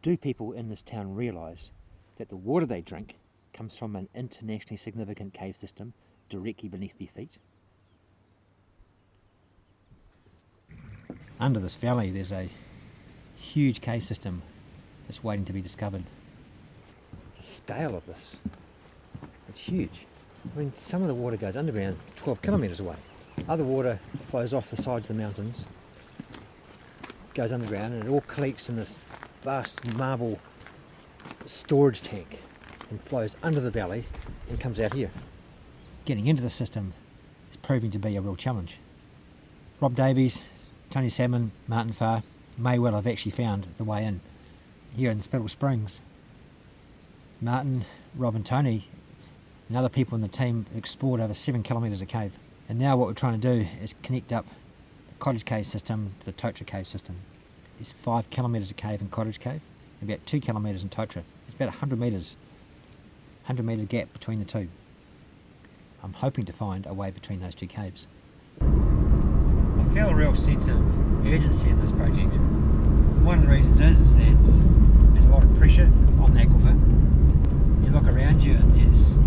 Do people in this town realise that the water they drink comes from an internationally significant cave system directly beneath their feet? Under this valley there's a huge cave system that's waiting to be discovered. The scale of this, it's huge. I mean, some of the water goes underground 12 kilometres away. Other water flows off the sides of the mountains, goes underground, and it all collects in this vast marble storage tank and flows under the valley and comes out here. Getting into the system is proving to be a real challenge. Rob Davies, Tony Salmon, Martin Farr may well have actually found the way in here in Spittle Springs. Martin, Rob and Tony and other people in the team explored over 7 kilometres of cave, and now what we're trying to do is connect up the Cottage Cave system to the Takaka Cave system. There's 5 kilometres of cave in Cottage Cave, and about 2 kilometres in Takaka. It's about 100 metres, 100 metre gap between the two. I'm hoping to find a way between those two caves. I feel a real sense of urgency in this project. One of the reasons is that there's a lot of pressure on the aquifer. You look around you and there's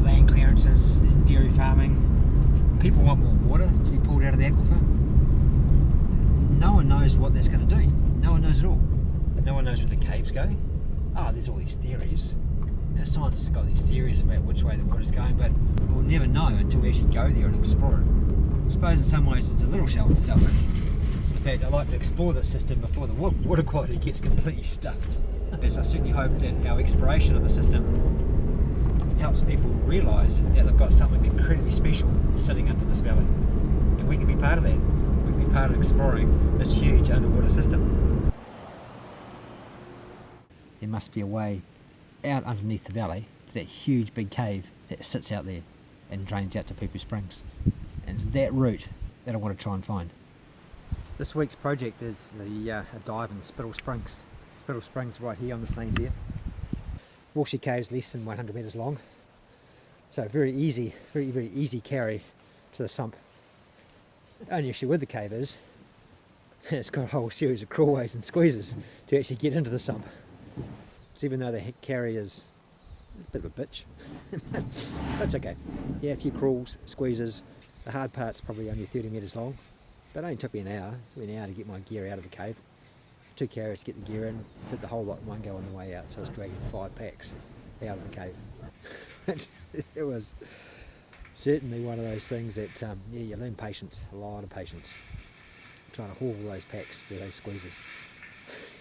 land clearances, there's dairy farming. People want more water to be pulled out of the aquifer. No one knows what that's going to do. No one knows at all. No one knows where the caves go. There's all these theories. And scientists have got these theories about which way the water's going, but we'll never know until we actually go there and explore it. I suppose in some ways it's a little selfish. In fact, I like to explore the system before the water quality gets completely stuffed. Because I certainly hope that our exploration of the system helps people realise that they've got something incredibly special sitting under this valley. And we can be part of that. We can be part of exploring this huge underwater system. There must be a way out underneath the valley to that huge big cave that sits out there and drains out to Poo Springs. And it's that route that I want to try and find. This week's project is a dive in Spittle Springs. Spittle Springs right here on this lane here. Walshy Cave's less than 100 metres long, so very easy carry to the sump. The only issue with the cave is it's got a whole series of crawlways and squeezes to actually get into the sump. So even though the carry is a bit of a bitch, that's okay. Yeah, a few crawls, squeezes. The hard part's probably only 30 metres long, but it only took me an hour. It took me an hour to get my gear out of the cave. 2 carriers to get the gear in, did the whole lot in one go on the way out, so I was dragging 5 packs out of the cave. It was certainly one of those things that, yeah, you learn patience, a lot of patience, trying to haul all those packs through those squeezes.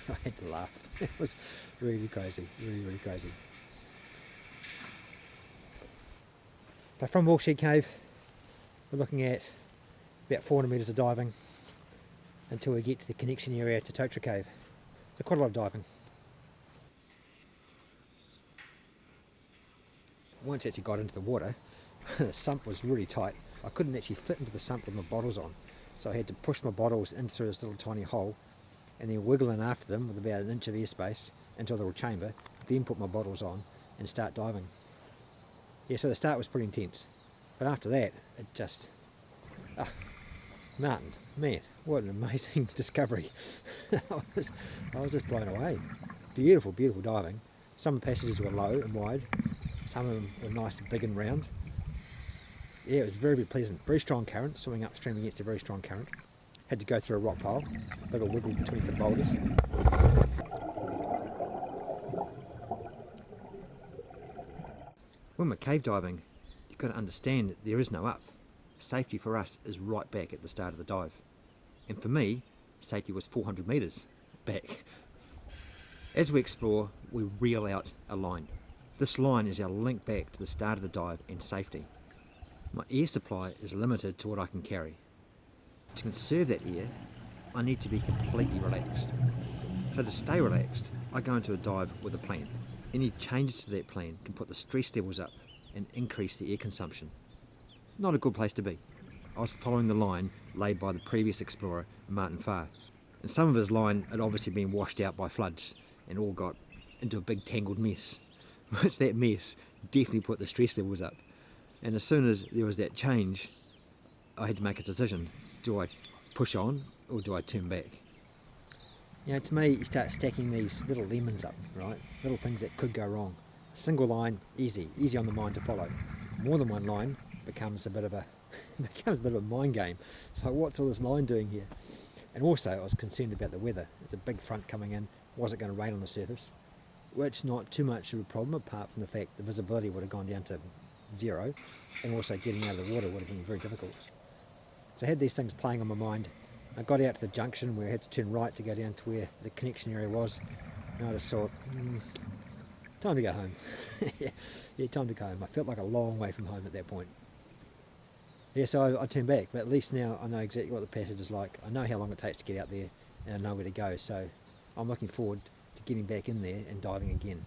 I had to laugh. It was really crazy, really crazy. But from Walshy Cave, we're looking at about 400 metres of diving until we get to the connection area to Takaka Cave. So quite a lot of diving. Once I actually got into the water, the sump was really tight. I couldn't actually fit into the sump with my bottles on, so I had to push my bottles in through this little tiny hole and then wiggle in after them with about an inch of airspace into a little chamber, then put my bottles on and start diving. Yeah, so the start was pretty intense, but after that it just... Martin, man, what an amazing discovery. I was just blown away. Beautiful diving. Some of the passages were low and wide, some of them were nice and big and round. Yeah, it was very pleasant. Very strong current, swimming upstream against a very strong current. Had to go through a rock pile, a little wiggle between some boulders. When we're cave diving, you've got to understand that there is no up. Safety for us is right back at the start of the dive. And for me, safety was 400 metres back. As we explore, we reel out a line. This line is our link back to the start of the dive and safety. My air supply is limited to what I can carry. To conserve that air, I need to be completely relaxed. So to stay relaxed, I go into a dive with a plan. Any changes to that plan can put the stress levels up and increase the air consumption. Not a good place to be. I was following the line laid by the previous explorer, Martin Farr, and some of his line had obviously been washed out by floods and all got into a big tangled mess, which that mess definitely put the stress levels up. And as soon as there was that change, I had to make a decision. Do I push on or do I turn back? You know, to me, you start stacking these little lemons up, right? Little things that could go wrong. Single line, easy on the mind to follow. More than one line becomes a bit of a mind game. So what's all this line doing here? And also, I was concerned about the weather. There's a big front coming in. Was it going to rain on the surface? Which not too much of a problem, apart from the fact the visibility would have gone down to 0, and also getting out of the water would have been very difficult. So I had these things playing on my mind. I got out to the junction where I had to turn right to go down to where the connection area was, and I just thought, time to go home. yeah, time to go home. I felt like a long way from home at that point. Yeah, so I turned back, but at least now I know exactly what the passage is like. I know how long it takes to get out there, and I know where to go, so I'm looking forward to getting back in there and diving again.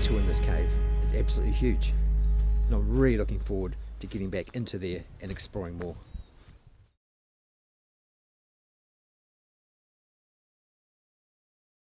In this cave is absolutely huge, and I'm really looking forward to getting back into there and exploring more.